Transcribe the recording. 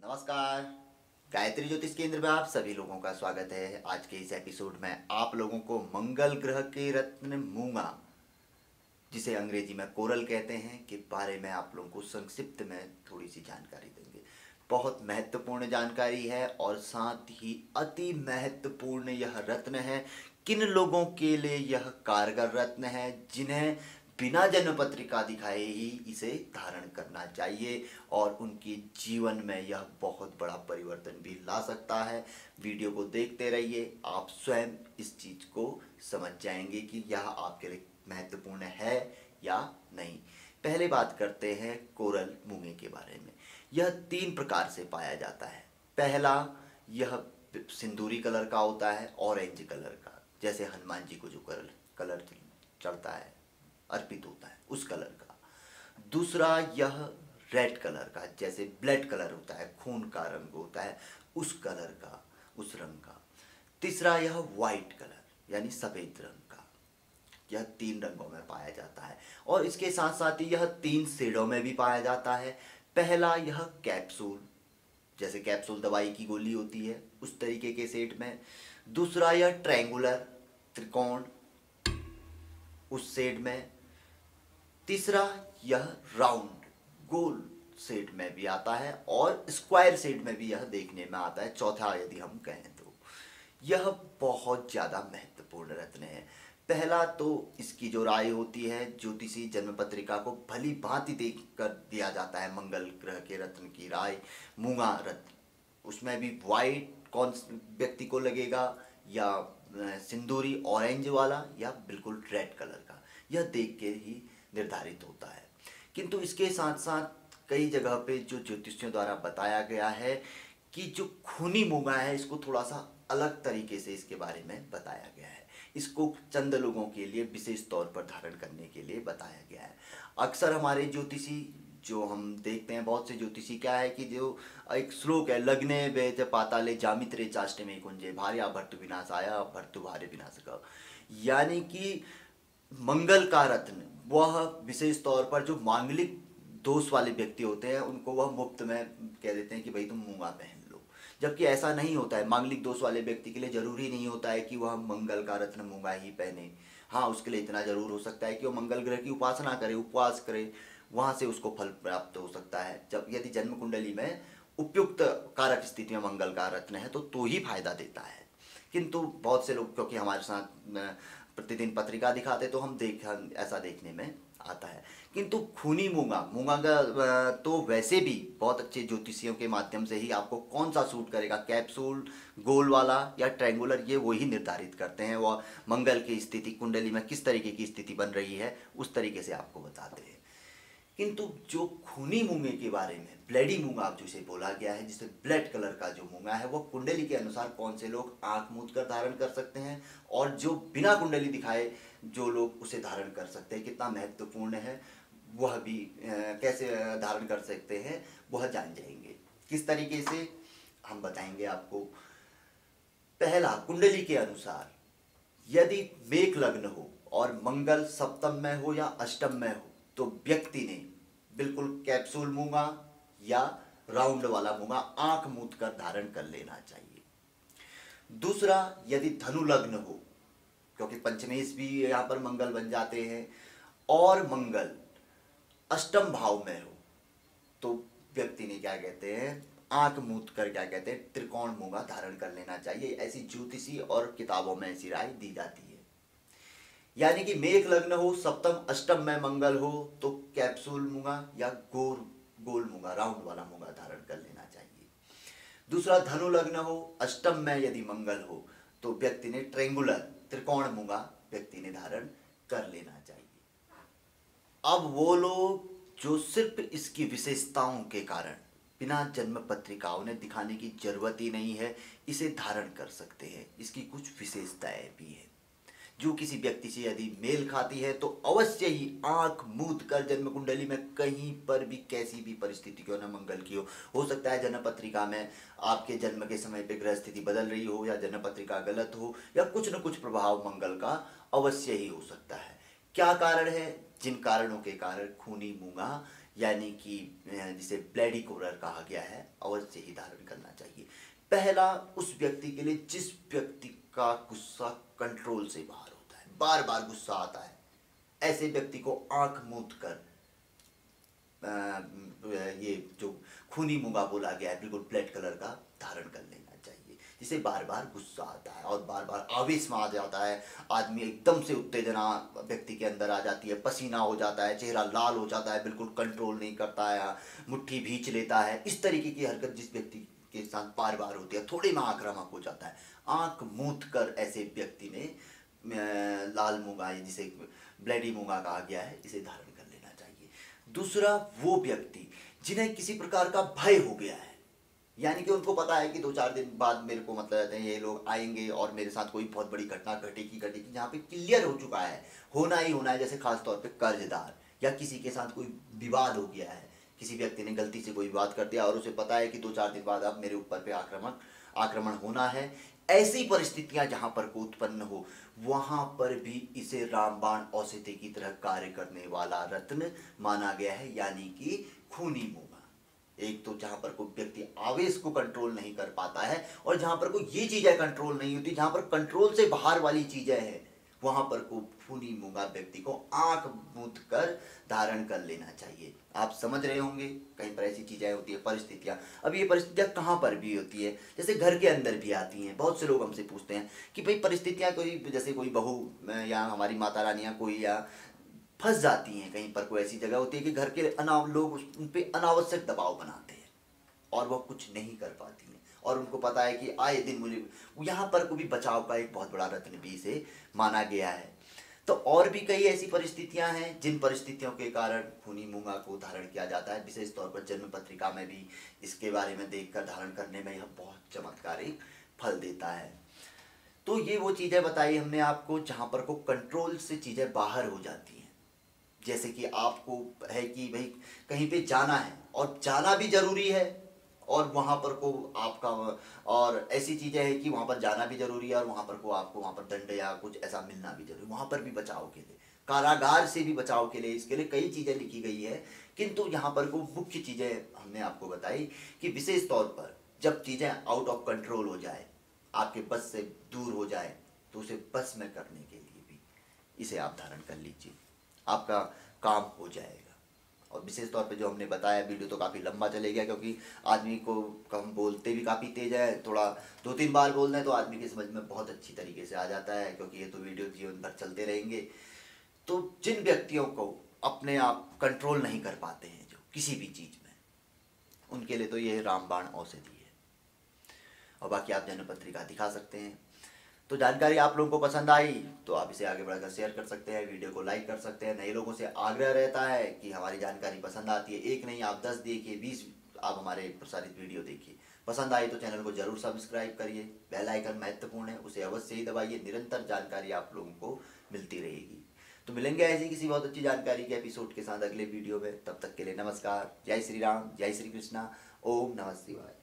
नमस्कार। गायत्री ज्योतिष केंद्र में आप सभी लोगों का स्वागत है। आज के इस एपिसोड में आप लोगों को मंगल ग्रह के रत्न मूंगा, जिसे अंग्रेजी में कोरल कहते हैं, के बारे में आप लोगों को संक्षिप्त में थोड़ी सी जानकारी देंगे। बहुत महत्वपूर्ण जानकारी है और साथ ही अति महत्वपूर्ण यह रत्न है। किन लोगों के लिए यह कारगर रत्न है जिन्हें बिना जन्म पत्रिका दिखाए ही इसे धारण करना चाहिए और उनके जीवन में यह बहुत बड़ा परिवर्तन भी ला सकता है। वीडियो को देखते रहिए, आप स्वयं इस चीज को समझ जाएंगे कि यह आपके लिए महत्वपूर्ण है या नहीं। पहले बात करते हैं कोरल मूंगे के बारे में। यह 3 प्रकार से पाया जाता है। पहला, यह सिंदूरी कलर का होता है, ऑरेंज कलर का, जैसे हनुमान जी को जो कलर चढ़ता है, अर्पित होता है, उस कलर का। दूसरा, यह रेड कलर का, जैसे ब्लड कलर होता है, खून का रंग होता है, उस कलर का, उस रंग का। तीसरा, यह वाइट कलर यानी सफेद रंग का। यह 3 रंगों में पाया जाता है और इसके साथ साथ ही यह 3 शेडों में भी पाया जाता है। पहला, यह कैप्सूल, जैसे कैप्सूल दवाई की गोली होती है, उस तरीके के सेट में। दूसरा, यह ट्रायंगुलर, त्रिकोण, उस सेट में। तीसरा, यह राउंड, गोल सेट में भी आता है और स्क्वायर सेट में भी यह देखने में आता है, चौथा यदि हम कहें तो। यह बहुत ज़्यादा महत्वपूर्ण रत्न है। पहला तो इसकी जो राय होती है, ज्योतिषी जन्म पत्रिका को भली भांति देख कर दिया जाता है मंगल ग्रह के रत्न की राय। मूंगा रत्न, उसमें भी वाइट कौन व्यक्ति को लगेगा, या सिंदूरी ऑरेंज वाला, या बिल्कुल रेड कलर का, यह देख के ही निर्धारित होता है। किंतु इसके साथ साथ कई जगह पे जो ज्योतिषियों द्वारा बताया गया है कि जो खूनी मूंगा है, इसको थोड़ा सा अलग तरीके से इसके बारे में बताया गया है। इसको चंद लोगों के लिए विशेष तौर पर धारण करने के लिए बताया गया है। अक्सर हमारे ज्योतिषी जो हम देखते हैं, बहुत से ज्योतिषी क्या है कि जो एक श्लोक है, लग्ने वेद पाताले जामित्रे चाष्टे में कुंजे भार्या भर्तु विनाशाय भर्तु भार्य विनाशक, यानी कि मंगल का रत्न वह विशेष तौर पर जो मांगलिक दोष वाले व्यक्ति होते हैं उनको वह मुफ्त में कह देते हैं कि भाई तुम मूंगा पहन लो, जबकि ऐसा नहीं होता है। मांगलिक दोष वाले व्यक्ति के लिए जरूरी नहीं होता है कि वह मंगल का रत्न मूंगा ही पहने। हाँ, उसके लिए इतना जरूर हो सकता है कि वो मंगल ग्रह की उपासना करे, उपवास करे, वहां से उसको फल प्राप्त हो सकता है। जब यदि जन्म कुंडली में उपयुक्त कारक स्थिति में मंगल का रत्न है तो ही फायदा देता है। किंतु बहुत से लोग, क्योंकि हमारे साथ प्रतिदिन पत्रिका दिखाते, तो हम ऐसा देखने में आता है। किंतु खूनी मूंगा, मूंगा का तो वैसे भी बहुत अच्छे ज्योतिषियों के माध्यम से ही आपको कौन सा सूट करेगा, कैप्सूल, गोल वाला या ट्रायंगुलर, ये वही निर्धारित करते हैं। वह मंगल की स्थिति कुंडली में किस तरीके की स्थिति बन रही है उस तरीके से आपको बताते हैं। किंतु जो खूनी मूंगे के बारे में, ब्लडी मूंगा जिसे बोला गया है, जिसे ब्लड कलर का जो मूंगा है, वो कुंडली के अनुसार कौन से लोग आंख मूंद कर धारण कर सकते हैं और जो बिना कुंडली दिखाए जो लोग उसे धारण कर सकते हैं, कितना महत्वपूर्ण है वह भी कैसे धारण कर सकते हैं वह जान जाएंगे। किस तरीके से हम बताएंगे आपको। पहला, कुंडली के अनुसार यदि मेष लग्न हो और मंगल सप्तम में हो या अष्टम में हो तो व्यक्ति ने बिल्कुल कैप्सूल मूंगा या राउंड वाला मूंगा आंख मूंद कर धारण कर लेना चाहिए। दूसरा, यदि धनु लग्न हो, क्योंकि पंचमेश भी यहां पर मंगल बन जाते हैं, और मंगल अष्टम भाव में हो तो व्यक्ति ने क्या कहते हैं, आंख मूंद कर क्या कहते हैं, त्रिकोण मूंगा धारण कर लेना चाहिए। ऐसी ज्योतिषी और किताबों में ऐसी राय दी जाती है। यानी कि मेष लग्न हो, सप्तम अष्टम में मंगल हो तो कैप्सूल मूंगा या गोल मूंगा, राउंड वाला मूंगा धारण कर लेना चाहिए। दूसरा, धनु लग्न हो, अष्टम में यदि मंगल हो तो व्यक्ति ने ट्रायंगुलर, त्रिकोण मूंगा व्यक्ति ने धारण कर लेना चाहिए। अब वो लोग जो सिर्फ इसकी विशेषताओं के कारण बिना जन्म पत्रिकाओं ने दिखाने की जरूरत ही नहीं है, इसे धारण कर सकते हैं। इसकी कुछ विशेषताएं भी है जो किसी व्यक्ति से यदि मेल खाती है तो अवश्य ही आंख मूंद कर जन्म कुंडली में कहीं पर भी कैसी भी परिस्थिति क्यों ना मंगल की हो सकता है जन्म पत्रिका में आपके जन्म के समय पे ग्रह स्थिति बदल रही हो या जन्म पत्रिका गलत हो या कुछ न कुछ प्रभाव मंगल का अवश्य ही हो सकता है। क्या कारण है? जिन कारणों के कारण खूनी मूंगा यानी कि जिसे ब्लैडी कोरल कहा गया है, अवश्य से ही धारण करना चाहिए। पहला, उस व्यक्ति के लिए जिस व्यक्ति का गुस्सा कंट्रोल से बाहर होता है, बार बार गुस्सा आता है, ऐसे व्यक्ति को आंख मूंद कर ये जो खूनी मूंगा बोला गया है, बिल्कुल ब्लैक कलर का धारण कर लेना चाहिए, जिसे बार बार गुस्सा आता है और बार बार आवेश में आ जाता है, आदमी एकदम से उत्तेजना व्यक्ति के अंदर आ जाती है, पसीना हो जाता है, चेहरा लाल हो जाता है, बिल्कुल कंट्रोल नहीं करता है, मुट्ठी भींच लेता है। इस तरीके की हरकत जिस व्यक्ति के साथ बार बार होती है, थोड़े में आक्रामक हो जाता है, आंख मूंद कर ऐसे व्यक्ति ने लाल मूंगा, जिसे ब्लैडी मूंगा कहा गया है, इसे धारण कर लेना चाहिए। दूसरा, वो व्यक्ति जिन्हें किसी प्रकार का भय हो गया है, यानी कि उनको पता है कि 2-4 दिन बाद मेरे को मतलब ये लोग आएंगे और मेरे साथ कोई बहुत बड़ी घटना घटेगी, जहाँ पे क्लियर हो चुका है, होना ही होना है, जैसे खास तौर पे कर्जदार या किसी के साथ कोई विवाद हो गया है, किसी व्यक्ति ने गलती से कोई विवाद कर दिया और उसे पता है कि 2-4 दिन बाद अब मेरे ऊपर पे आक्रमण होना है। ऐसी परिस्थितियां जहां पर को उत्पन्न हो, वहां पर भी इसे रामबाण औषधि की तरह कार्य करने वाला रत्न माना गया है, यानी कि खूनी मूंगा। एक तो जहां पर कोई व्यक्ति आवेश को कंट्रोल नहीं कर पाता है और जहां पर कोई ये चीजें कंट्रोल नहीं होती, जहां पर कंट्रोल से बाहर वाली चीजें हैं, वहां पर को खूनी मूंगा व्यक्ति को आंख मूंद कर धारण कर लेना चाहिए। आप समझ रहे होंगे, कहीं पर ऐसी चीजें होती है, परिस्थितियां। अब ये परिस्थितियां कहां पर भी होती है, जैसे घर के अंदर भी आती हैं। बहुत से लोग हमसे पूछते हैं कि भाई परिस्थितियां कोई, जैसे कोई बहू या हमारी माता रानियां कोई या फंस जाती हैं, कहीं पर कोई ऐसी जगह होती है कि घर के लोग उन पर अनावश्यक दबाव बनाते हैं और वह कुछ नहीं कर पाती हैं, और उनको पता है कि आए दिन मुझे यहाँ पर को भी बचाव का एक बहुत बड़ा रत्न भी इसे माना गया है। तो और भी कई ऐसी परिस्थितियां हैं जिन परिस्थितियों के कारण खूनी मूंगा को धारण किया जाता है। विशेष तौर पर जन्म पत्रिका में भी इसके बारे में देखकर धारण करने में यह बहुत चमत्कारिक फल देता है। तो ये वो चीज़ें बताई हमने आपको जहाँ पर को कंट्रोल से चीज़ें बाहर हो जाती हैं। जैसे कि आपको है कि भाई कहीं पे जाना है और जाना भी जरूरी है, और वहाँ पर को आपका, और ऐसी चीज़ें हैं कि वहाँ पर जाना भी जरूरी है और वहाँ पर को आपको वहाँ पर दंड या कुछ ऐसा मिलना भी जरूरी, वहाँ पर भी बचाव के लिए, कारागार से भी बचाव के लिए, इसके लिए कई चीज़ें लिखी गई है। किंतु यहाँ पर को मुख्य चीज़ें हमने आपको बताई कि विशेष तौर पर जब चीज़ें आउट ऑफ कंट्रोल हो जाए, आपके बस से दूर हो जाए, तो उसे बस में करने के लिए भी इसे आप धारण कर लीजिए, आपका काम हो जाएगा। और विशेष तौर पे जो हमने बताया, वीडियो तो काफ़ी लंबा चले गया क्योंकि आदमी को हम बोलते भी काफ़ी तेज है, थोड़ा 2-3 बार बोल दें तो आदमी की समझ में बहुत अच्छी तरीके से आ जाता है, क्योंकि ये तो वीडियो जीवन भर चलते रहेंगे। तो जिन व्यक्तियों को अपने आप कंट्रोल नहीं कर पाते हैं जो किसी भी चीज़ में, उनके लिए तो ये रामबाण औषधि है। और बाकी आप जन्म पत्रिका दिखा सकते हैं। तो जानकारी आप लोगों को पसंद आई तो आप इसे आगे बढ़कर शेयर कर सकते हैं, वीडियो को लाइक कर सकते हैं। नए लोगों से आग्रह रहता है कि हमारी जानकारी पसंद आती है, एक नहीं आप 10 देखिए, 20 आप हमारे प्रसारित वीडियो देखिए। पसंद आई तो चैनल को जरूर सब्सक्राइब करिए, बेल आइकन महत्वपूर्ण है, उसे अवश्य ही दबाइए, निरंतर जानकारी आप लोगों को मिलती रहेगी। तो मिलेंगे ऐसी किसी बहुत अच्छी जानकारी के एपिसोड के साथ अगले वीडियो में। तब तक के लिए नमस्कार, जय श्री राम, जय श्री कृष्णा, ओम नमः शिवाय।